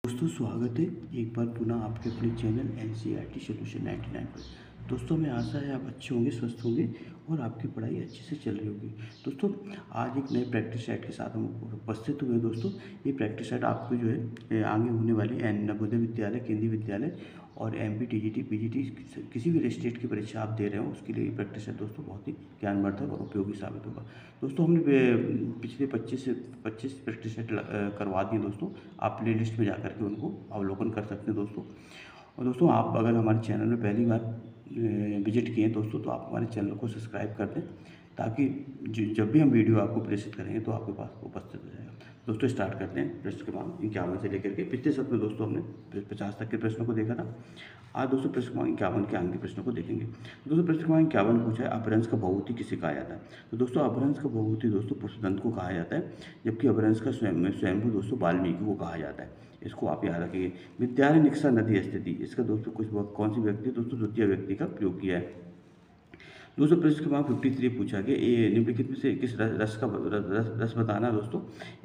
दोस्तों स्वागत है एक बार पुनः आपके अपने चैनल NCERT सॉल्यूशन 99 पर। दोस्तों हमें आशा है आप अच्छे होंगे, स्वस्थ होंगे और आपकी पढ़ाई अच्छे से चल रही होगी। दोस्तों आज एक नए प्रैक्टिस सेट के साथ हम उपस्थित हुए हैं। दोस्तों ये प्रैक्टिस सेट आपको जो है आगे होने वाली नवोदय विद्यालय, केंद्रीय विद्यालय और MP TGT PGT किसी भी स्टेट की परीक्षा आप दे रहे हो उसके लिए प्रैक्टिस सेट दोस्तों बहुत ही ज्ञानवर्धक और उपयोगी साबित होगा। दोस्तों हमने पिछले 25 प्रैक्टिस सेट करवा दिए दोस्तों। आप प्ले लिस्ट में जा कर के उनको अवलोकन कर सकते हैं दोस्तों। और दोस्तों आप अगर हमारे चैनल में पहली बार विजिट किए दोस्तों तो आप हमारे चैनल को सब्सक्राइब कर दें ताकि जब भी हम वीडियो आपको प्रेषित करेंगे तो आपके पास उपस्थित हो जाएगा। दोस्तों स्टार्ट करते हैं प्रश्न क्रमांक 51 से लेकर के पिछले सत्र में दोस्तों हमने 50 तक के प्रश्नों को देखा था। आज दोस्तों प्रश्न क्रमांक 51 के आगे के प्रश्नों को देखेंगे। दोस्तों प्रश्न क्रमांक 51 पूछा है अपभ्रंश का बहुपति किसे कहा जाता है। तो दोस्तों अपभ्रंश का बहुपति दोस्तों पुष्पदंत को कहा जाता है, जबकि अपभ्रंश का स्वयंभू दोस्तों वाल्मीकि को कहा जाता है। इसको आप याद रखिए। विद्यालय निष्ठा नदी स्थिति, इसका दोस्तों कुछ कौन सी व्यक्ति दोस्तों द्वितीय व्यक्ति का प्रयोग किया है। दोस्तों प्रश्न क्रमांक 53 पूछा गया ये निम्नलिखित में से किस रस बताना दोस्तों।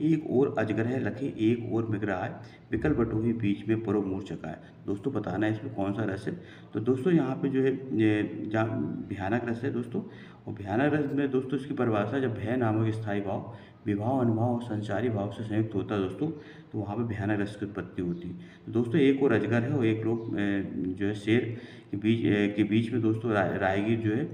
एक और अजगर है लखे, एक और मृगरा है, विकल बटोही बीच में परो मूर्छका है। दोस्तों बताना है इसमें कौन सा रस है। तो दोस्तों यहाँ पे जो है जहाँ भयानक रस है दोस्तों, और भयानक रस में दोस्तों इसकी परिभाषा जब भय नामक स्थायी भाव विभाव अनुभाव और संचारी भाव से संयुक्त होता है दोस्तों, तो वहाँ पे भयानक रस की उत्पत्ति होती है। तो दोस्तों एक और अजगर है और एक लोग जो है शेर के बीच में दोस्तों राहगीर जो है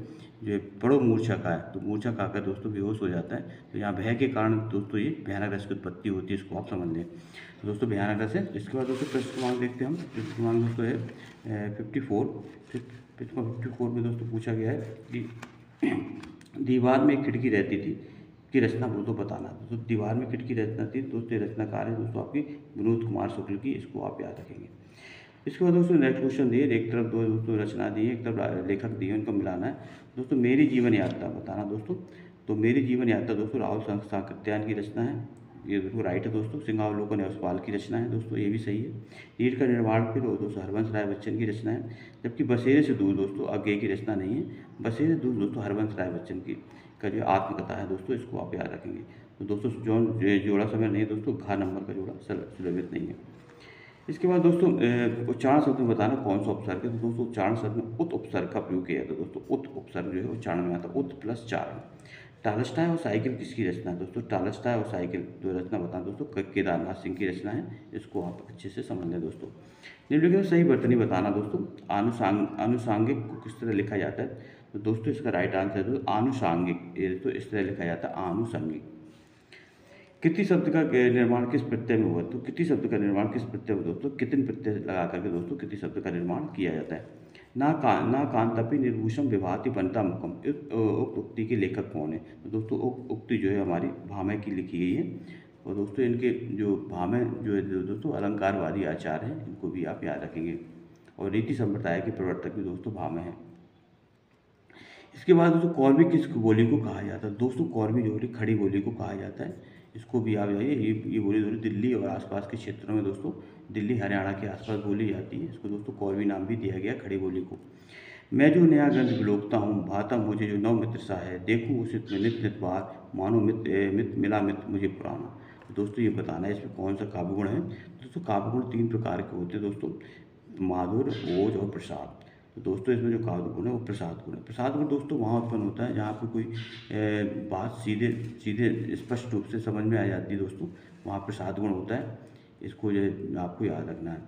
बड़ो मूर्छा का है, तो मूर्छा खाकर दोस्तों बेहोश हो जाता है। तो यहाँ भय के कारण दोस्तों ये भयानक रस की उत्पत्ति होती है, इसको आप समझ लें। तो दोस्तों भयानक रस है। इसके बाद दोस्तों प्रश्न क्रमांक देखते हैं हम। प्रश्न क्रमांक दोस्तों है 54। प्रश्न 54 में दोस्तों पूछा गया है कि दीवार में एक खिड़की रहती थी की रचना दोस्तों बताना। तो दीवार में खिड़की रचना थी दोस्तों, रचनाकार है दोस्तों आपकी विनोद कुमार शुक्ल की, इसको आप याद रखेंगे। इसके बाद दोस्तों नेक्स्ट क्वेश्चन दिए, एक तरफ दो दोस्तों रचना दी है, एक तरफ लेखक दिए, उनको मिलाना है दोस्तों। मेरी जीवन यात्रा बताना दोस्तों। तो मेरी जीवन यात्रा दोस्तों राहुल साकृत्यायन की रचना है, ये बिल्कुल राइट है दोस्तों। सिंहावलोकन यशपाल की रचना है दोस्तों, ये भी सही है। नीट का निर्माण फिर दोस्तों हरवंश राय बच्चन की रचना है, जबकि बसेरे से दूर दोस्तों अज्ञेय की रचना नहीं है। बसेरे दूर दोस्तों हरवंश राय बच्चन की का जो आत्मकथा है दोस्तों, इसको आप याद रखेंगे। तो दोस्तों जो जोड़ा समय नहीं है दोस्तों, घ नंबर का जोड़ा सुलभित नहीं है। इसके बाद दोस्तों उच्चारण शब्द में बताना कौन सा उपसर्ग है। तो दोस्तों उच्चारण शब्द में उत उपसर्ग का प्रयोग किया जाता है दोस्तों। उत उपसर्ग जो है उच्चारण में आता है, उत प्लस चारण। टालस्टाय और साइकिल किसकी रचना है दोस्तों। टालस्टाय और साइकिल जो रचना बताना दोस्तों केदारनाथ सिंह की रचना है, इसको आप अच्छे से समझ लें दोस्तों। निम्नलिखित में सही वर्तनी बताना दोस्तों। आनुषांगिक को किस तरह लिखा जाता है। तो दोस्तों इसका राइट आंसर है दोस्तों आनुषांगिक, ये दोस्तों इस तरह लिखा जाता है आनुषंगिक। किति शब्द का निर्माण किस प्रत्यय में हुआ। तो किति शब्द का निर्माण किस प्रत्यय में दोस्तों, कितिन प्रत्यय लगा करके दोस्तों किति शब्द का निर्माण किया जाता है। ना कांतपि निर्भूषम विभाति बनता मुखम, उक्त उक्ति के लेखक कौन है। तो दोस्तों उक्त उक्ति जो है हमारी भामह की लिखी गई है। और दोस्तों इनके जो भामह जो है दोस्तों अलंकारवादी आचार्य हैं, इनको भी आप याद रखेंगे। और रीति संप्रदाय के प्रवर्तक भी दोस्तों भामह हैं। इसके बाद दोस्तों कौरवी किस बोली को कहा जाता है। दोस्तों कौरवी जो है खड़ी बोली को कहा जाता है, इसको भी आप जाइए। ये बोली दोस्तों दिल्ली और आसपास के क्षेत्रों में दोस्तों, दिल्ली हरियाणा के आसपास बोली जाती है। इसको दोस्तों कौरवी नाम भी दिया गया खड़ी बोली को। मैं जो नया ग्रंथ विलोकता हूँ, भाता मुझे जो नव मित्र सा है, देखूँ उसे नित नित बार, मानो मित मिला मित मुझे पुराना। तो दोस्तों ये बताना है इसमें कौन सा काव्य गुण है। दोस्तों काव्य गुण 3 प्रकार के होते हैं दोस्तों, माधुर, ओज और प्रसाद। तो दोस्तों इसमें जो काव्य गुण है वो प्रसाद गुण है। प्रसाद गुण दोस्तों वहाँ उत्पन्न होता है जहाँ पे कोई बात सीधे सीधे स्पष्ट रूप से समझ में आ जाती है दोस्तों, वहाँ प्रसाद गुण होता है। इसको जो आपको याद रखना है।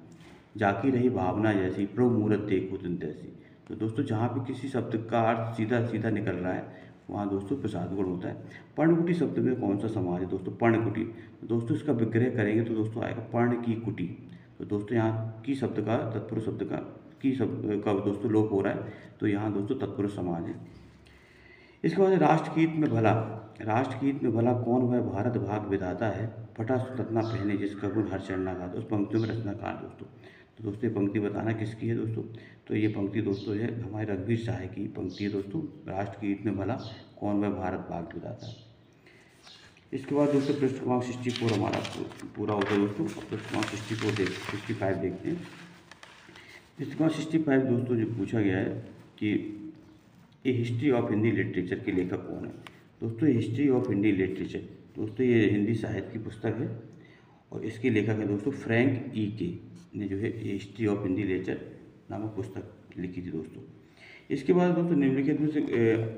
जाकी रही भावना जैसी, प्रभु मुहूर्त देखो दिन तैसी। तो दोस्तों जहाँ पे किसी शब्द का अर्थ सीधा सीधा निकल रहा है वहाँ दोस्तों प्रसाद गुण होता है। पर्णकुटी शब्द में कौन सा समाज है दोस्तों, पर्णकुटी। तो दोस्तों इसका विग्रह करेंगे तो दोस्तों आएगा पर्ण की कुटी। तो दोस्तों यहाँ की शब्द का तत्पुरुष शब्द का की शब्द का दोस्तों लोप हो रहा है, तो यहाँ दोस्तों तत्पुरुष समाज है। इसके बाद राष्ट्रगीत में भला, राष्ट्रगीत में भला कौन वह भारत भाग विधाता है, फटा सुतना पहने जिसका गुण हर चरणा का। उस पंक्तियों में रचनाकार दोस्तों। तो दोस्तों ये पंक्ति बताना किसकी है दोस्तों। तो ये पंक्ति दोस्तों है हमारे रघुवीर शाह की पंक्ति है दोस्तों। राष्ट्रगीत में भला कौन वह भारत भाग विधाता है। इसके बाद दोस्तों प्रश्न क्रमांक 64 हमारा पूरा होता है दोस्तों। प्रश्न क्रमांक 65 देखते हैं। प्रश्न क्रमांक 65 दोस्तों जो पूछा गया है कि ए हिस्ट्री ऑफ हिंदी लिटरेचर के लेखक कौन है। दोस्तों हिस्ट्री ऑफ हिंदी लिटरेचर दोस्तों ये हिंदी साहित्य की पुस्तक है और इसके लेखक है दोस्तों फ्रैंक ई के ने जो है हिस्ट्री ऑफ हिंदी लिटरेचर नामक पुस्तक लिखी थी दोस्तों। इसके बाद दोस्तों निम्नलिखित में से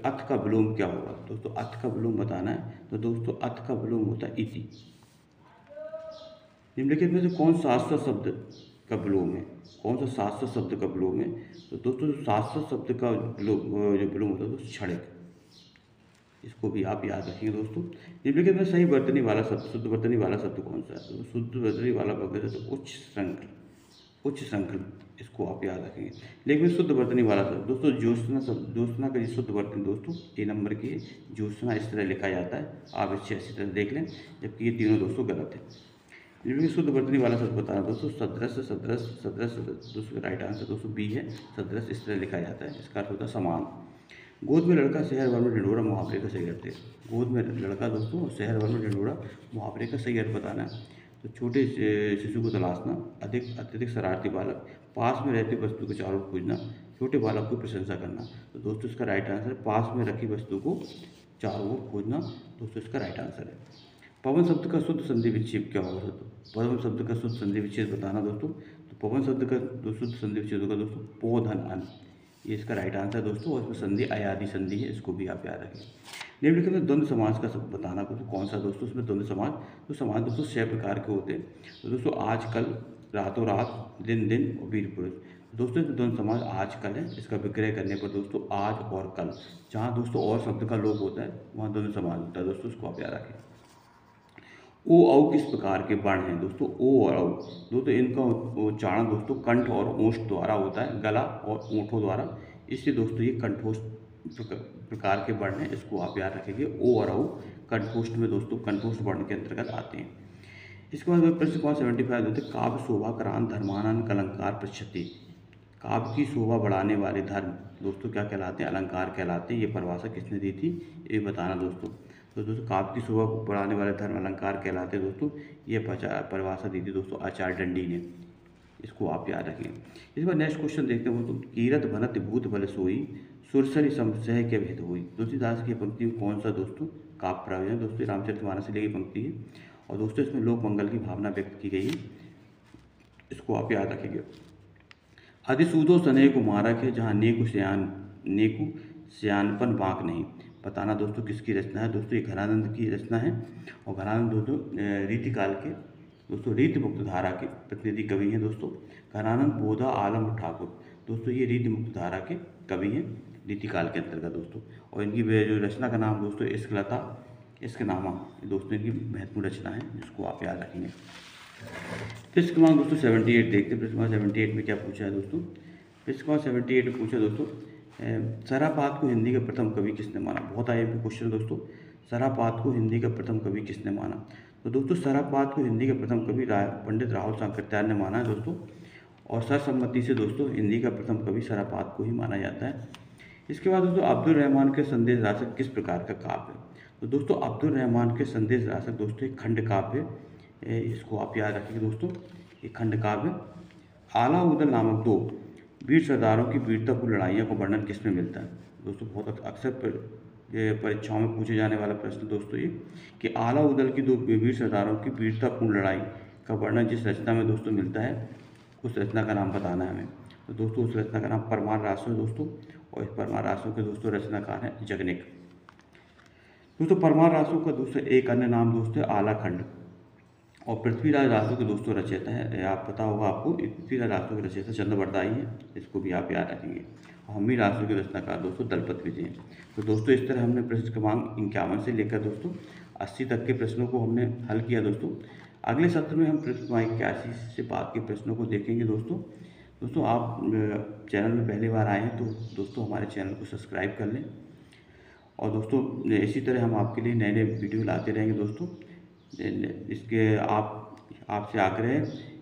अथ का विलोम क्या होगा। दोस्तों अथ का विलोम बताना है, तो दोस्तों अथ का विलोम होता है इति। निम्नलिखित में से कौन शाश्वत शब्द का विलोम है, कौन सा शाश्वत शब्द का विलोम है। तो दोस्तों शाश्वत शब्द का जो विलोम होता है तो क्षणिक, इसको भी आप याद रखिए दोस्तों। निम्नलिखित में सही वर्तनी वाला शब्द, शुद्ध वर्तनी वाला शब्द कौन सा है। तो शुद्ध वर्तनी वाला शब्द है तो उच्च श्रृंखल, उच्च श्रृंखल, इसको आप याद रखेंगे। लेकिन शुद्ध वर्तनी वाला शब्द दोस्तों ज्योत्सना शब्द, ज्योत्सना का शुद्ध वर्तनी दोस्तों ए नंबर की है, ज्योत्सना इस तरह लिखा जाता है, आप इसे अच्छी तरह देख लें, जबकि ये तीनों दोस्तों गलत है। जिनमें शुद्ध वर्तनी वाला शब्द बताना दोस्तों सदृश, सदृश, सदृश, दोस्तों राइट आंसर दोस्तों बी है, सदृश इस तरह लिखा जाता है, इसका अर्थ होता है समान। गोद में लड़का शहर भर में ढिंढोरा मुहावरे का सही अर्थ है। गोद में लड़का दोस्तों और शहर भर में ढिंढोरा मुहावरे का सही अर्थ बताना है। तो छोटे शिशु को तलाशना, अत्यधिक शरारती बालक, पास में रहती वस्तु को चारों ओर खोजना, छोटे बालक की प्रशंसा करना। तो दोस्तों इसका राइट आंसर पास में रखी वस्तु को चारों ओर खोजना, दोस्तों इसका राइट आंसर है। पवन शब्द का शुद्ध संधि विच्छेद क्या होगा दोस्तों। पवन शब्द का शुद्ध संधि विच्छेद बताना दोस्तों। तो पवन शब्द का शुद्ध संधि विच्छेद होगा दोस्तों पो धन अन, ये इसका राइट आंसर दोस्तों। और इसमें संधि अयादि संधि है, इसको भी आप याद रखें। निम्नलिखित में द्वंद्व समाज का शब्द बताना दोस्तों कौन सा दोस्तों। इसमें द्वंद्व समाज, तो समाज दोस्तों 6 प्रकार के होते हैं। तो दोस्तों आजकल, रातों रात, दिन दिन और वीर पुरुष। दोस्तों इसमें द्वंद्व समाज आजकल है, इसका विग्रह करने पर दोस्तों आज और कल, जहाँ दोस्तों और शब्द का लोप होता है वहाँ द्वंद्व समाज होता है दोस्तों, इसको आप याद रखें। ओ औ किस प्रकार के वर्ण हैं दोस्तों। ओ और औ दोस्तों इनका उच्चारण दोस्तों कंठ और ओष्ठ द्वारा होता है, गला और ओंठों द्वारा, इसलिए दोस्तों ये कंठोष्ठ प्रकार के वर्ण हैं, इसको आप याद रखेंगे। ओ और औ कंठोष्ठ में दोस्तों कंठोष्ठ वर्ण के अंतर्गत आते हैं। इसके बाद प्रश्न 75 देते हैं काव्य शोभा करान धर्मानन अलंकार पृच्छति। काव्य की शोभा बढ़ाने वाले धर्म दोस्तों क्या कहलाते हैं, अलंकार कहलाते हैं। ये परिभाषा किसने दी थी, ये बताना दोस्तों। तो दोस्तों काव्य की शोभा को बढ़ाने वाले धर्म अलंकार कहलाते हैं दोस्तों, ये परिभाषा दी थी दोस्तों आचार्य दंडी ने, इसको आप याद रखें। इस बार नेक्स्ट क्वेश्चन देखते हैं दोस्तों। कीरत भनत भूत बल सोई सुरसरी समसह के भेद हुई। तुलसीदास की पंक्ति में कौन सा दोस्तों काव्य प्रयोग है दोस्तों, रामचरितमानस से लेगी पंक्ति है, और दोस्तों इसमें लोक मंगल की भावना व्यक्त की गई है, इसको आप याद रखेंगे। अधिसूदो सनेह को मारक है जहाँ नेकु सयानपन बाँक नहीं। बताना दोस्तों किसकी रचना है दोस्तों, ये घनानंद की रचना है। और घनानंद दोस्तों रीतिकाल के दोस्तों रीति मुक्त धारा के प्रतिनिधि कवि हैं दोस्तों। घनानंद बोधा आलम ठाकुर दोस्तों ये रीति मुक्त धारा के कवि हैं रीतिकाल के अंतर्गत दोस्तों। और इनकी जो रचना का नाम दोस्तों इश्कलता इश्कनामा दोस्तों इनकी महत्वपूर्ण रचना है, जिसको आप याद रखेंगे। प्रश्न क्रमांक दोस्तों 78 देखते हैं। प्रश्न क्रमांक 78 में क्या पूछा है दोस्तों। प्रश्न क्रमांक 78 में पूछा दोस्तों सरापात को हिंदी का प्रथम कवि किसने माना। बहुत आया क्वेश्चन दोस्तों, सरापात को हिंदी का प्रथम कवि किसने माना। तो दोस्तों सरापात को हिंदी का प्रथम कवि पंडित राहुल सांकृत्यायन ने माना है दोस्तों। और सर्वसम्मति से दोस्तों हिंदी का प्रथम कवि सरापात को ही माना जाता है। इसके बाद दोस्तों अब्दुल रहमान के संदेश रासक किस प्रकार का काव्य है। तो दोस्तों अब्दुल रहमान के संदेश रासक दोस्तों एक खंड काव्य, इसको आप याद रखिएगा दोस्तों, एक खंड काव्य। आला उदल नामक 2 वीर सरदारों की वीरतापूर्ण लड़ाइयों का वर्णन किसमें मिलता है दोस्तों। बहुत अक्सर परीक्षाओं में पूछे जाने वाला प्रश्न दोस्तों ये कि आला उदल की 2 वीर सरदारों की वीरतापूर्ण लड़ाई का वर्णन जिस रचना में दोस्तों मिलता है उस रचना का नाम बताना है हमें। तो दोस्तों उस रचना का नाम परमार रासो है दोस्तों। और इस परमार रासो के दोस्तों रचनाकार हैं जगनिक। दोस्तों परमार रासो का दूसरा एक अन्य नाम दोस्तों आला खंड। और पृथ्वीराज रासो के दोस्तों रचयिता है, आप पता होगा आपको, पृथ्वीराज रासो के रचयिता चंद्रवरदाई हैं, इसको भी आप याद रखेंगे। और हम्मी रासो के रचनाकार दोस्तों दलपत विजय हैं। तो दोस्तों इस तरह हमने प्रश्न क्रमांक 51 से लेकर दोस्तों 80 तक के प्रश्नों को हमने हल किया दोस्तों। अगले सत्र में हम प्रश्न क्रमांक 81 से बाद के प्रश्नों को देखेंगे दोस्तों। आप चैनल में पहली बार आए हैं तो दोस्तों हमारे चैनल को सब्सक्राइब कर लें। और दोस्तों इसी तरह हम आपके लिए नए नए वीडियो लाते रहेंगे दोस्तों। इसके आपसे आग्रह है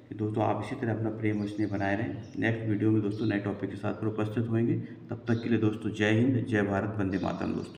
कि दोस्तों आप इसी तरह अपना प्रेम और स्नेह बनाए रहें। नेक्स्ट वीडियो में दोस्तों नए टॉपिक के साथ उपस्थित होंगे। तब तक के लिए दोस्तों जय हिंद, जय भारत, वंदे मातरम दोस्तों।